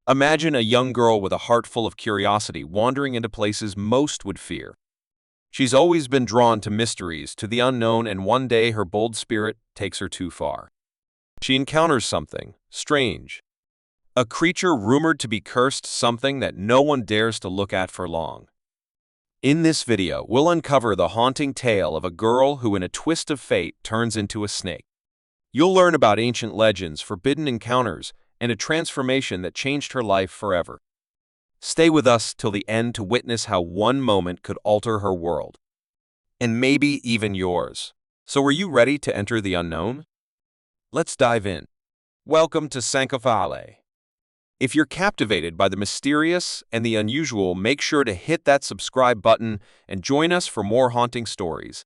Imagine a young girl with a heart full of curiosity wandering into places most would fear. She's always been drawn to mysteries, to the unknown, and one day her bold spirit takes her too far. She encounters something strange. A creature rumored to be cursed, something that no one dares to look at for long. In this video, we'll uncover the haunting tale of a girl who, in a twist of fate, turns into a snake. You'll learn about ancient legends, forbidden encounters, and a transformation that changed her life forever. Stay with us till the end to witness how one moment could alter her world. And maybe even yours. So are you ready to enter the unknown? Let's dive in. Welcome to SankofaTales. If you're captivated by the mysterious and the unusual, make sure to hit that subscribe button and join us for more haunting stories.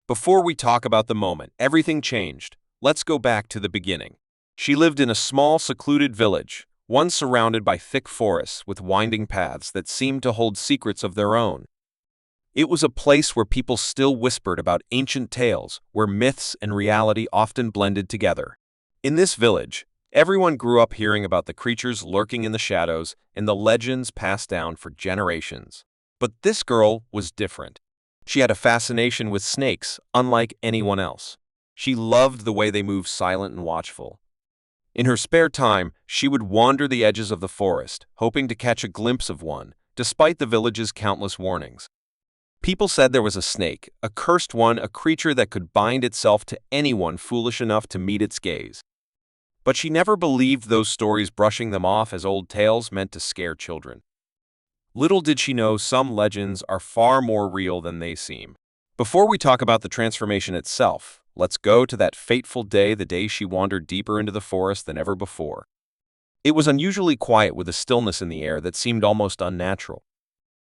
Before we talk about the moment everything changed, let's go back to the beginning. She lived in a small, secluded village, one surrounded by thick forests with winding paths that seemed to hold secrets of their own. It was a place where people still whispered about ancient tales, where myths and reality often blended together. In this village, everyone grew up hearing about the creatures lurking in the shadows and the legends passed down for generations. But this girl was different. She had a fascination with snakes, unlike anyone else. She loved the way they moved, silent and watchful. In her spare time, she would wander the edges of the forest, hoping to catch a glimpse of one, despite the village's countless warnings. People said there was a snake, a cursed one, a creature that could bind itself to anyone foolish enough to meet its gaze. But she never believed those stories, brushing them off as old tales meant to scare children. Little did she know some legends are far more real than they seem. Before we talk about the transformation itself, let's go to that fateful day, the day she wandered deeper into the forest than ever before. It was unusually quiet, with a stillness in the air that seemed almost unnatural.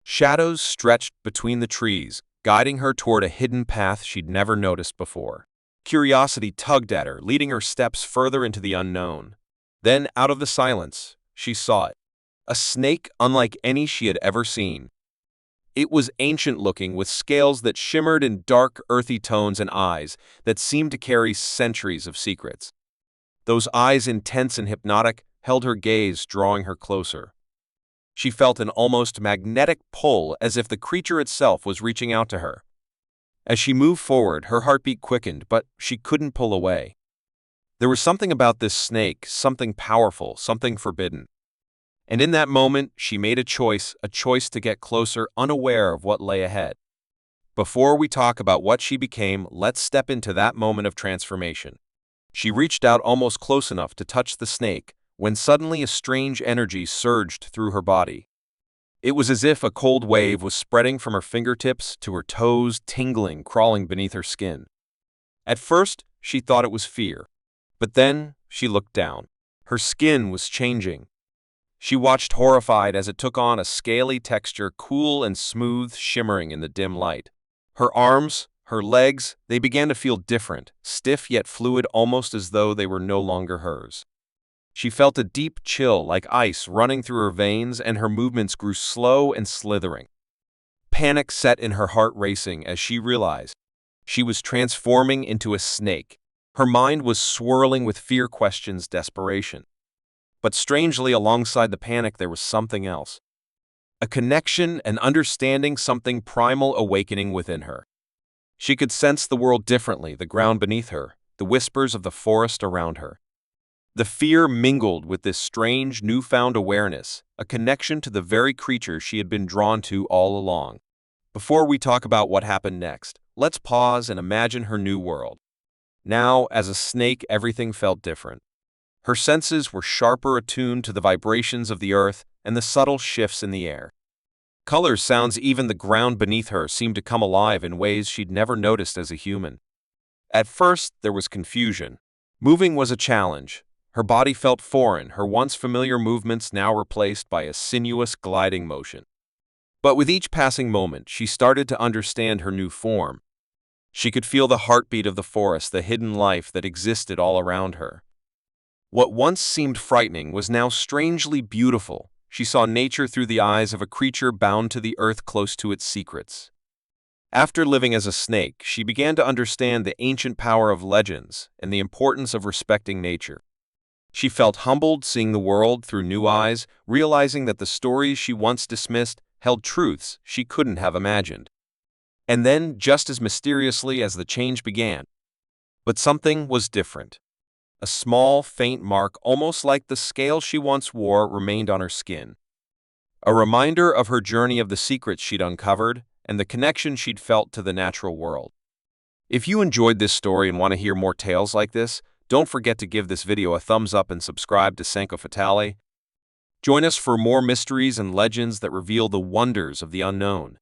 Shadows stretched between the trees, guiding her toward a hidden path she'd never noticed before. Curiosity tugged at her, leading her steps further into the unknown. Then, out of the silence, she saw it. A snake unlike any she had ever seen. It was ancient-looking, with scales that shimmered in dark, earthy tones and eyes that seemed to carry centuries of secrets. Those eyes, intense and hypnotic, held her gaze, drawing her closer. She felt an almost magnetic pull, as if the creature itself was reaching out to her. As she moved forward, her heartbeat quickened, but she couldn't pull away. There was something about this snake, something powerful, something forbidden. And in that moment, she made a choice to get closer, unaware of what lay ahead. Before we talk about what she became, let's step into that moment of transformation. She reached out almost close enough to touch the snake, when suddenly a strange energy surged through her body. It was as if a cold wave was spreading from her fingertips to her toes, tingling, crawling beneath her skin. At first, she thought it was fear. But then, she looked down. Her skin was changing. She watched, horrified, as it took on a scaly texture, cool and smooth, shimmering in the dim light. Her arms, her legs, they began to feel different, stiff yet fluid, almost as though they were no longer hers. She felt a deep chill, like ice, running through her veins, and her movements grew slow and slithering. Panic set in, her heart racing, as she realized she was transforming into a snake. Her mind was swirling with fear, questions, desperation. But strangely, alongside the panic, there was something else. A connection, an understanding, something primal awakening within her. She could sense the world differently, the ground beneath her, the whispers of the forest around her. The fear mingled with this strange, newfound awareness, a connection to the very creature she had been drawn to all along. Before we talk about what happened next, let's pause and imagine her new world. Now, as a snake, everything felt different. Her senses were sharper, attuned to the vibrations of the earth and the subtle shifts in the air. Colors, sounds, even the ground beneath her seemed to come alive in ways she'd never noticed as a human. At first, there was confusion. Moving was a challenge. Her body felt foreign, her once familiar movements now replaced by a sinuous, gliding motion. But with each passing moment, she started to understand her new form. She could feel the heartbeat of the forest, the hidden life that existed all around her. What once seemed frightening was now strangely beautiful. She saw nature through the eyes of a creature bound to the earth, close to its secrets. After living as a snake, she began to understand the ancient power of legends and the importance of respecting nature. She felt humbled seeing the world through new eyes, realizing that the stories she once dismissed held truths she couldn't have imagined. And then, just as mysteriously as the change began, but something was different. A small, faint mark, almost like the scale she once wore, remained on her skin. A reminder of her journey, of the secrets she'd uncovered, and the connection she'd felt to the natural world. If you enjoyed this story and want to hear more tales like this, don't forget to give this video a thumbs up and subscribe to SankofaTales. Join us for more mysteries and legends that reveal the wonders of the unknown.